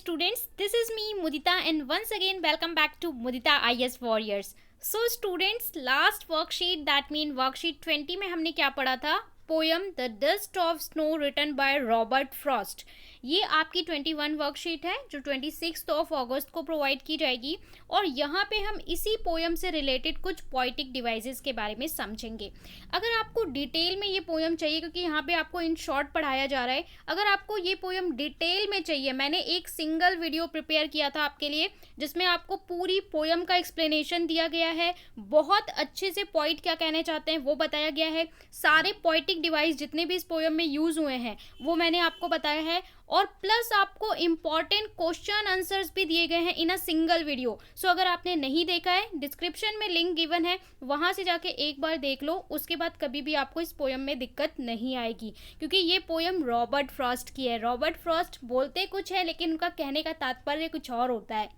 students, this is me Mudita and once again welcome back to Mudita IS Warriors. So students, last worksheet that mean worksheet 20 में हमने क्या पढ़ा था? Poem the dust of snow written by Robert Frost. ये आपकी 21 worksheet है जो 26 of अगस्त को प्रोवाइड की जाएगी और यहाँ पे हम इसी पोयम से रिलेटेड कुछ पोइटिक डिवाइसेस के बारे में समझेंगे. अगर आपको डिटेल में ये पोयम चाहिए, क्योंकि यहाँ पे आपको इन शॉर्ट पढ़ाया जा रहा है, अगर आपको ये पोयम डिटेल में चाहिए, मैंने एक सिंगल वीडियो प्रिपेयर किया था आपके लिए जिसमें आपको पूरी पोयम का एक्सप्लेनेशन दिया गया है, बहुत अच्छे से पोइट क्या कहना चाहते हैं वो बताया गया है, सारे पोइटिक डिवाइस जितने भी इस पोयम में यूज हुए हैं वो मैंने आपको बताया है और प्लस आपको इम्पॉर्टेंट क्वेश्चन आंसर्स भी दिए गए हैं इन अ सिंगल वीडियो. सो अगर आपने नहीं देखा है, डिस्क्रिप्शन में लिंक गिवन है, वहां से जाके एक बार देख लो. उसके बाद कभी भी आपको इस पोयम में दिक्कत नहीं आएगी, क्योंकि ये पोयम रॉबर्ट फ्रॉस्ट की है. रॉबर्ट फ्रॉस्ट बोलते कुछ है लेकिन उनका कहने का तात्पर्य कुछ और होता है.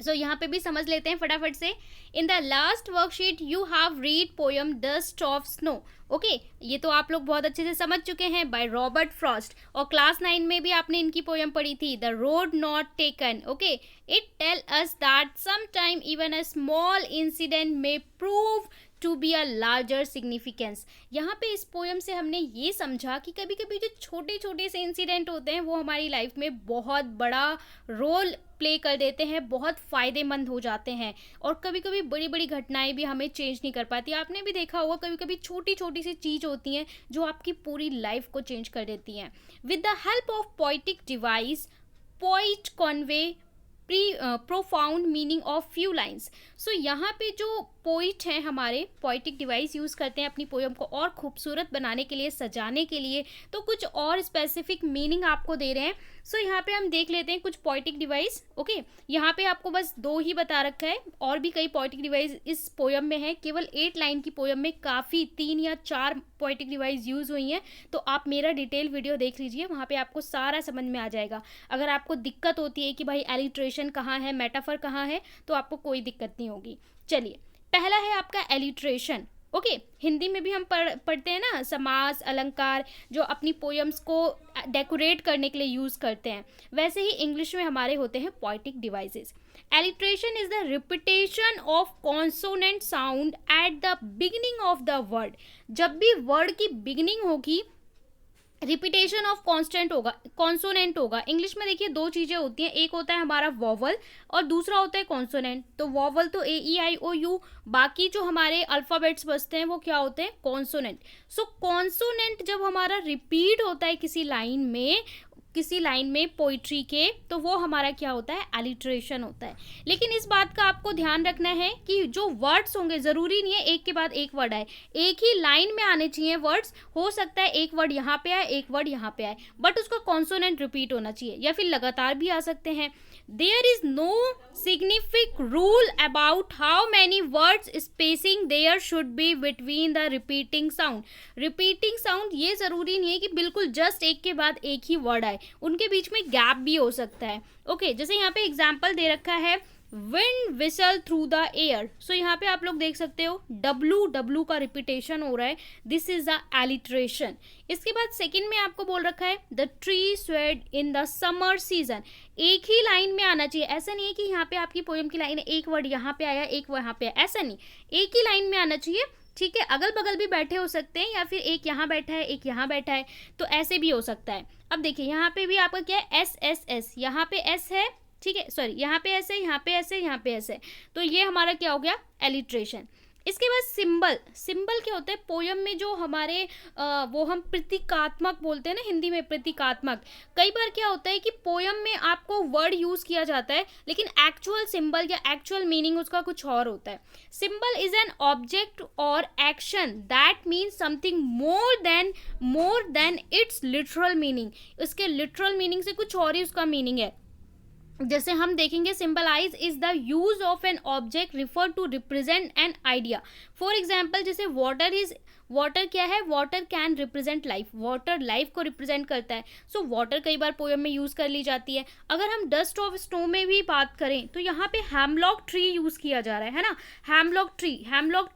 सो यहाँ पे भी समझ लेते हैं फटाफट से. In the last worksheet you have read poem dust of snow. Okay, ये तो आप लोग बहुत अच्छे से समझ चुके हैं, बाय रॉबर्ट फ्रॉस्ट. और क्लास 9 में भी आपने इनकी पोयम पढ़ी थी, the road not taken. Okay, it tell us that some time even a small incident may prove to be a larger significance. यहाँ पे इस पोयम से हमने ये समझा कि कभी कभी जो छोटे छोटे से इंसिडेंट होते हैं वो हमारी लाइफ में बहुत बड़ा रोल प्ले कर देते हैं, बहुत फ़ायदेमंद हो जाते हैं. और कभी कभी बड़ी बड़ी घटनाएं भी हमें चेंज नहीं कर पाती. आपने भी देखा होगा कभी कभी छोटी छोटी सी चीज़ होती हैं जो आपकी पूरी लाइफ को चेंज कर देती हैं. With the help of poetic device, poet convey profound meaning of few lines. So यहाँ पे जो पोइट हैं हमारे, पोइटिक डिवाइस यूज़ करते हैं अपनी पोयम को और खूबसूरत बनाने के लिए, सजाने के लिए, तो कुछ और स्पेसिफिक मीनिंग आपको दे रहे हैं. सो यहाँ पे हम देख लेते हैं कुछ पोइटिक डिवाइस. ओके, यहाँ पे आपको बस 2 ही बता रखा है, और भी कई पोइटिक डिवाइस इस पोयम में है. केवल 8 लाइन की पोयम में काफ़ी 3 या 4 पोइटिक डिवाइस यूज़ हुई हैं. तो आप मेरा डिटेल वीडियो देख लीजिए, वहाँ पे आपको सारा समझ में आ जाएगा. अगर आपको दिक्कत होती है कि भाई एलिट्रेशन कहाँ है, मेटाफर कहाँ है, तो आपको कोई दिक्कत नहीं होगी. चलिए, पहला है आपका एलिट्रेशन. ओके, हिंदी में भी हम पढ़ते हैं ना, समास अलंकार जो अपनी पोयम्स को डेकोरेट करने के लिए यूज़ करते हैं, वैसे ही इंग्लिश में हमारे होते हैं poetic devices. Alliteration is the repetition of consonant sound at the beginning of the word. जब भी वर्ड की बिगिनिंग होगी, रिपीटेशन ऑफ कॉन्स्टेंट होगा, कॉन्सोनेंट होगा. इंग्लिश में देखिए 2 चीज़ें होती हैं, एक होता है हमारा वॉवल और दूसरा होता है कॉन्सोनेंट. तो वॉवल तो AEIOU, बाकी जो हमारे अल्फ़ाबेट्स बचते हैं वो क्या होते हैं, कॉन्सोनेंट. सो कॉन्सोनेंट जब हमारा रिपीट होता है किसी लाइन में पोइट्री के, तो वो हमारा क्या होता है, एलिट्रेशन होता है. लेकिन इस बात का आपको ध्यान रखना है कि जो वर्ड्स होंगे, ज़रूरी नहीं है एक के बाद एक वर्ड आए, एक ही लाइन में आने चाहिए वर्ड्स. हो सकता है एक वर्ड यहाँ पे आए, एक वर्ड यहाँ पे आए, बट उसका कॉन्सोनेंट रिपीट होना चाहिए, या फिर लगातार भी आ सकते हैं. There is no significant rule about how many words spacing there should be between the repeating sound. Repeating sound ये ज़रूरी नहीं है कि बिल्कुल जस्ट एक के बाद एक ही वर्ड आए, उनके बीच में गैप भी हो सकता है. ओके, जैसे यहाँ पे एग्जाम्पल दे रखा है, wind whistle through the air. So यहाँ पे आप लोग देख सकते हो W का रिपीटेशन हो रहा है, दिस इज द एलिट्रेशन. इसके बाद सेकंड में आपको बोल रखा है, the tree swayed in the summer season. एक ही लाइन में आना चाहिए, ऐसा नहीं है कि यहाँ पे आपकी पोयम की लाइन एक वर्ड यहाँ पे आया, एक वहाँ पे आया, ऐसा नहीं, एक ही लाइन में आना चाहिए. ठीक है, अगल बगल भी बैठे हो सकते हैं, या फिर एक यहाँ बैठा है एक यहाँ बैठा है, तो ऐसे भी हो सकता है. अब देखिए यहाँ पे भी आपका क्या है, S, यहाँ पे S है, ठीक है, सॉरी यहाँ पे S है, यहाँ पे S है, यहाँ पे S है, तो ये हमारा क्या हो गया, एलिट्रेशन. इसके बाद सिंबल क्या होता है, पोयम में जो हमारे वो हम प्रतीकात्मक बोलते हैं ना, हिंदी में प्रतीकात्मक. कई बार क्या होता है कि पोयम में आपको वर्ड यूज़ किया जाता है लेकिन एक्चुअल सिंबल या एक्चुअल मीनिंग उसका कुछ और होता है. सिंबल इज एन ऑब्जेक्ट और action that means something more than it's literal meaning. इसके लिटरल मीनिंग से कुछ और ही उसका मीनिंग है. जैसे हम देखेंगे, symbolize is the use of an object refer to represent an idea. For example, जैसे वाटर क्या है, water can represent life, water life को रिप्रेजेंट करता है. सो वाटर कई बार पोयम में यूज़ कर ली जाती है. अगर हम डस्ट ऑफ स्नो में भी बात करें तो यहाँ पे हैमलॉक ट्री यूज़ किया जा रहा है ना. हैमलॉक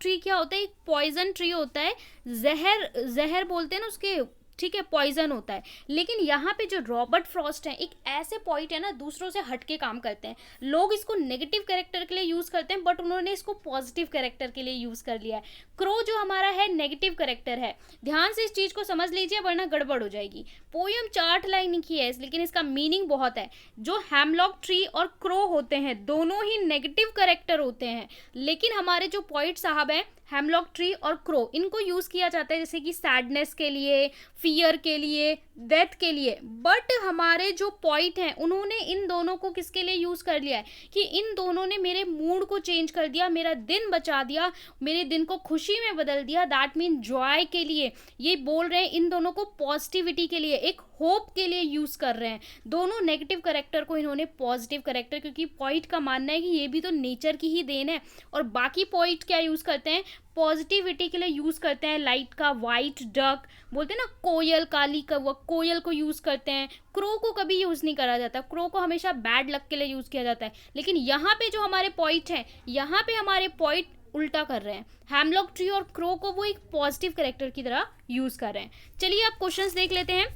ट्री क्या होता है, एक पॉइजन ट्री होता है, जहर बोलते हैं ना उसके, ठीक है, पॉइजन होता है। लेकिन यहाँ पे जो रॉबर्ट फ्रॉस्ट है एक ऐसे पॉइंट है ना, दूसरों से हटके काम करते हैं। लोग इसको नेगेटिव कैरेक्टर के लिए यूज़ करते हैं, बट उन्होंने इसको पॉजिटिव कैरेक्टर के लिए यूज़ कर लिया है। क्रो जो हमारा है नेगेटिव कैरेक्टर है, ध्यान से इस चीज़ को समझ लीजिए वरना गड़बड़ हो जाएगी। पोयम 4 लाइन की है लेकिन इसका मीनिंग बहुत है। जो हेमलॉक ट्री और क्रो होते हैं दोनों ही नेगेटिव कैरेक्टर होते हैं, लेकिन हमारे जो पोइट साहब हैं हेमलॉक ट्री और क्रो, इनको यूज़ किया जाता है जैसे कि सैडनेस के लिए, फियर के लिए, डेथ के लिए। बट हमारे जो पोइट हैं उन्होंने इन दोनों को किसके लिए यूज़ कर लिया है कि इन दोनों ने मेरे मूड को चेंज कर दिया, मेरा दिन बचा दिया, मेरे दिन को खुशी में बदल दिया। दैट मीन जॉय के लिए ये बोल रहे हैं, इन दोनों को पॉजिटिविटी के लिए, एक होप के लिए यूज़ कर रहे हैं। दोनों नेगेटिव करेक्टर को इन्होंने पॉजिटिव करेक्टर, क्योंकि पोइट का मानना है कि ये भी तो नेचर की ही देन है। और बाकी पोइट क्या यूज़ करते हैं, पॉजिटिविटी के लिए यूज़ करते हैं। लाइट का वाइट डक बोलते हैं ना, कोयल, काली कौवा, कोयल को यूज़ करते हैं। क्रो को कभी यूज़ नहीं करा जाता, क्रो को हमेशा बैड लक के लिए यूज़ किया जाता है। लेकिन यहाँ पे जो हमारे पॉइंट हैं, यहाँ पे हमारे पॉइंट उल्टा कर रहे हैं। हेमलॉक ट्री और क्रो को वो एक पॉजिटिव कैरेक्टर की तरह यूज़ कर रहे हैं। चलिए अब क्वेश्चंस देख लेते हैं।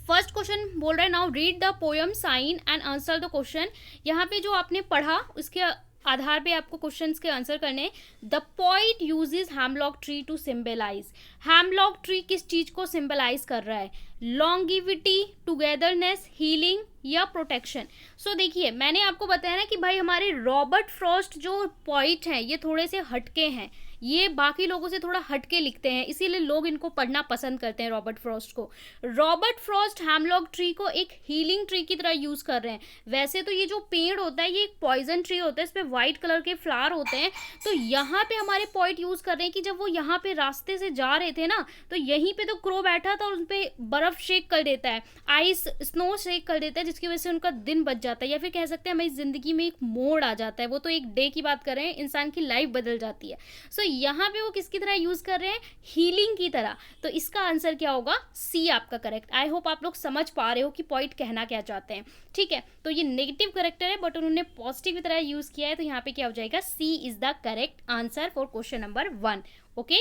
फर्स्ट क्वेश्चन बोल रहा है, now read the poem sign and answer the question. यहाँ पे जो आपने पढ़ा उसके आधार पे आपको क्वेश्चंस के आंसर करने। The poet uses hemlock tree to symbolize. Hemlock tree किस चीज को सिंबलाइज कर रहा है, लॉन्गिविटी, टुगेदरनेस, हीलिंग या प्रोटेक्शन। सो देखिए मैंने आपको बताया ना कि भाई हमारे रॉबर्ट फ्रॉस्ट जो पोइट हैं ये थोड़े से हटके हैं, ये बाकी लोगों से थोड़ा हटके लिखते हैं, इसीलिए लोग इनको पढ़ना पसंद करते हैं रॉबर्ट फ्रॉस्ट को। रॉबर्ट फ्रॉस्ट हेमलॉक ट्री को एक हीलिंग ट्री की तरह यूज़ कर रहे हैं। वैसे तो ये जो पेड़ होता है ये एक पॉइजन ट्री होता है, इस पर वाइट कलर के फ्लावर होते हैं। तो यहाँ पे हमारे पॉइंट यूज़ कर रहे हैं कि जब वो यहाँ पे रास्ते से जा रहे थे ना, तो यहीं पे तो क्रो बैठा था और उन पर बर्फ़ शेक कर देता है, आइस स्नो शेक कर देता है, जिसकी वजह से उनका दिन बच जाता है। या फिर कह सकते हैं हमारी ज़िंदगी में एक मोड़ आ जाता है। वो तो एक डे की बात कर रहे हैं, इंसान की लाइफ बदल जाती है। सो यहाँ पे वो किसकी तरह यूज़ कर रहे हैं, हीलिंग की तरह। तो इसका आंसर क्या होगा, सी आपका करेक्ट। आई होप आप लोग समझ पा रहे हो कि पॉइंट कहना क्या चाहते हैं। ठीक है, तो ये नेगेटिव करेक्टर है बट उन्होंने पॉजिटिव की तरह यूज़ किया है, तो यहाँ पे क्या हो जाएगा, C is the correct answer for question number 1। Okay,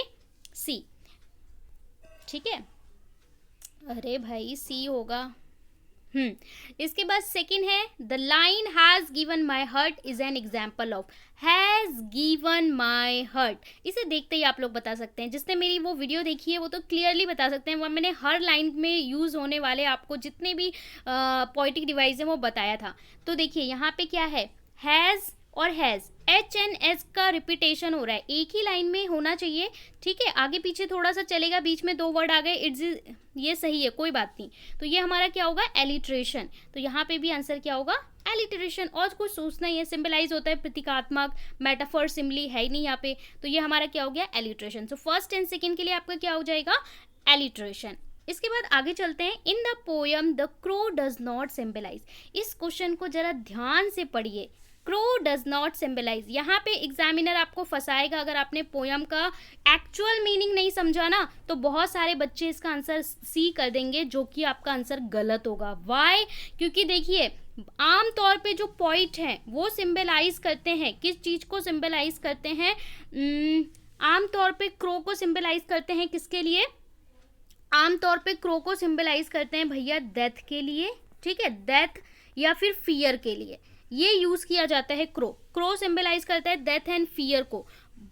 C. ठीक है, अरे भाई सी होगा। इसके बाद सेकंड है, the line has given my hurt is an example of. Has given my hurt, इसे देखते ही आप लोग बता सकते हैं, जिसने मेरी वो वीडियो देखी है वो तो क्लियरली बता सकते हैं। वह मैंने हर लाइन में यूज़ होने वाले आपको जितने भी पोएटिक डिवाइस हैं वो बताया था। तो देखिए यहाँ पे क्या है, हैज़ और हैज़, एच एन एस का रिपीटेशन हो रहा है, एक ही लाइन में होना चाहिए। ठीक है, आगे पीछे थोड़ा सा चलेगा, बीच में 2 वर्ड आ गए, इट्स, ये सही है, कोई बात नहीं। तो ये हमारा क्या होगा, एलिट्रेशन। तो यहाँ पे भी आंसर क्या होगा, एलिट्रेशन। और कुछ सोचना ही है, सिंबलाइज होता है, प्रतीकात्मक, मेटाफर, सिम्बली है ही नहीं यहाँ पे, तो ये हमारा क्या हो गया, alliteration. So first and second के लिए आपका क्या हो जाएगा, एलिट्रेशन। इसके बाद आगे चलते हैं, in the poem the crow does not symbolize. इस क्वेश्चन को जरा ध्यान से पढ़िए, क्रो डज नॉट सिंबलाइज। यहाँ पे एग्जामिनर आपको फंसाएगा अगर आपने पोयम का एक्चुअल मीनिंग नहीं समझा ना, तो बहुत सारे बच्चे इसका आंसर सी कर देंगे, जो कि आपका आंसर गलत होगा। वाई, क्योंकि देखिए आम तौर पे जो पॉइंट हैं वो सिंबलाइज करते हैं, किस चीज़ को सिंबलाइज करते हैं, आम तौर पे क्रो को सिंबलाइज करते हैं, किसके लिए, आम तौर पे क्रो को सिंबलाइज करते हैं भैया डेथ के लिए। ठीक है, डेथ या फिर फियर के लिए ये यूज़ किया जाता है। क्रो सिंबलाइज करता है डेथ एंड फियर को।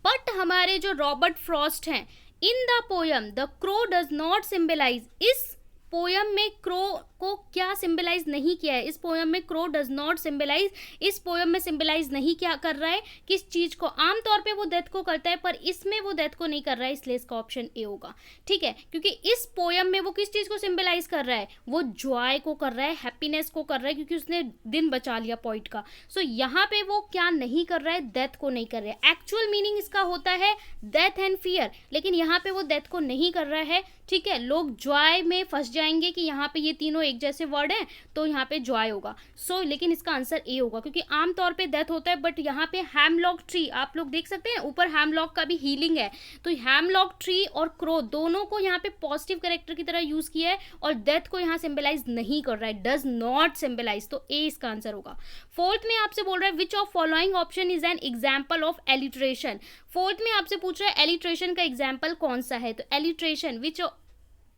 बट हमारे जो रॉबर्ट फ्रॉस्ट हैं, in the poem the crow does not symbolize, इस पोयम में क्रो को क्या सिंबलाइज नहीं किया है, इस पोयम में क्रो डज नॉट सिंबलाइज, इस पोयम में सिंबलाइज नहीं क्या कर रहा है, किस चीज़ को, आमतौर पे वो डेथ को करता है पर इसमें वो डेथ को नहीं कर रहा है, इसलिए इसका ऑप्शन ए होगा। ठीक है, क्योंकि इस पोयम में वो किस चीज़ को सिंबलाइज कर रहा है, वो जॉय को कर रहा है, हैप्पीनेस को कर रहा है, क्योंकि उसने दिन बचा लिया पॉइंट का। सो यहाँ पे वो क्या नहीं कर रहा है, डेथ को नहीं कर रहा है। एक्चुअल मीनिंग इसका होता है डेथ एंड फियर, लेकिन यहाँ पे वो डेथ को नहीं कर रहा है। ठीक है, लोग जॉय में फंस जाएंगे कि यहाँ पे ये तीनों एक जैसे वर्ड हैं तो यहाँ पे जॉय होगा। सो लेकिन इसका आंसर ए होगा, क्योंकि आमतौर पे डेथ होता है बट यहाँ पे हेमलॉक ट्री आप लोग देख सकते हैं, ऊपर हेमलॉक का भी हीलिंग है, तो हेमलॉक ट्री और क्रो दोनों को यहाँ पे पॉजिटिव कैरेक्टर की तरह यूज किया है और डेथ को यहाँ सिंबलाइज नहीं कर रहा है, डज नॉट सिंबलाइज, तो ए इसका आंसर होगा। फोर्थ में आपसे बोल रहा है which of following option is an example of alliteration. Fourth में आपसे पूछ रहा है एलिट्रेशन का एग्जाम्पल कौन सा है, तो alliteration which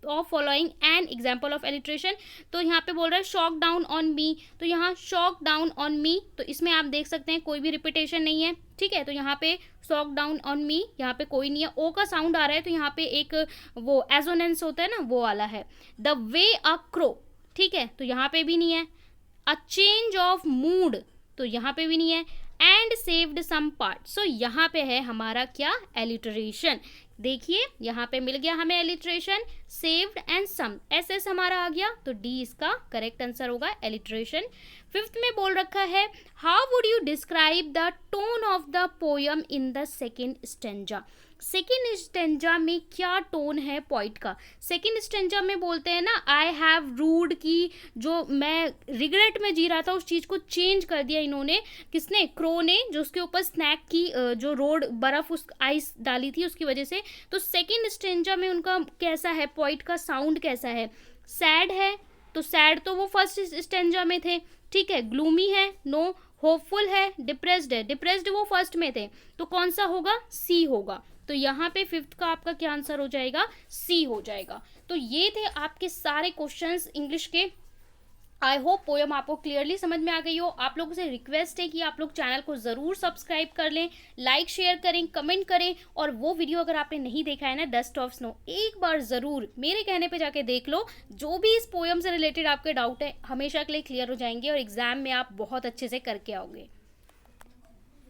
of following an example of alliteration. तो यहाँ पे बोल रहा है शॉक डाउन ऑन मी, तो यहाँ शॉक डाउन ऑन मी, तो इसमें आप देख सकते हैं कोई भी रिपीटेशन नहीं है, ठीक है। तो यहाँ पे शॉक डाउन ऑन मी, यहाँ पे कोई नहीं है, ओ का साउंड आ रहा है तो यहाँ पे एक वो एजोनेंस होता है ना, वो वाला है। द वे अ क्रो, ठीक है, तो यहाँ पे भी नहीं है। अ चेंज ऑफ मूड, तो यहाँ पे भी नहीं है। एंड सेव्ड सम पार्ट, सो यहाँ पे है हमारा क्या, एलिटरेशन। देखिए यहाँ पे मिल गया हमें alliteration, saved and some, S S हमारा आ गया, तो डी इसका करेक्ट आंसर होगा, एलिट्रेशन। फिफ्थ में बोल रखा है how would you describe the tone of the poem in the second stanza. Second stanza में क्या टोन है पोइट का। सेकेंड स्टेंजा में बोलते हैं ना आई हैव रूड की, जो मैं रिग्रेट में जी रहा था उस चीज़ को चेंज कर दिया इन्होंने, किसने, क्रो ने, जो उसके ऊपर स्नैक की जो रोड बर्फ उस आइस डाली थी उसकी वजह से। तो सेकेंड स्टेंजा में उनका कैसा है, पोइट का साउंड कैसा है, सैड है, तो सैड तो वो फर्स्ट स्टेंजा में थे, ठीक है। ग्लूमी है, नो। होपफुल है, डिप्रेस्ड है, डिप्रेस्ड वो फर्स्ट में थे, तो कौन सा होगा, सी होगा। तो यहाँ पे फिफ्थ का आपका क्या आंसर हो जाएगा, सी हो जाएगा। तो ये थे आपके सारे क्वेश्चंस इंग्लिश के। आई होप पोयम आपको क्लियरली समझ में आ गई हो। आप लोगों से रिक्वेस्ट है कि आप लोग चैनल को ज़रूर सब्सक्राइब कर लें, लाइक शेयर करें, कमेंट करें, और वो वीडियो अगर आपने नहीं देखा है ना डस्ट ऑफ स्नो, एक बार ज़रूर मेरे कहने पे जाके देख लो। जो भी इस पोयम से रिलेटेड आपके डाउट है हमेशा के लिए क्लियर हो जाएंगे और एग्जाम में आप बहुत अच्छे से करके आओगे।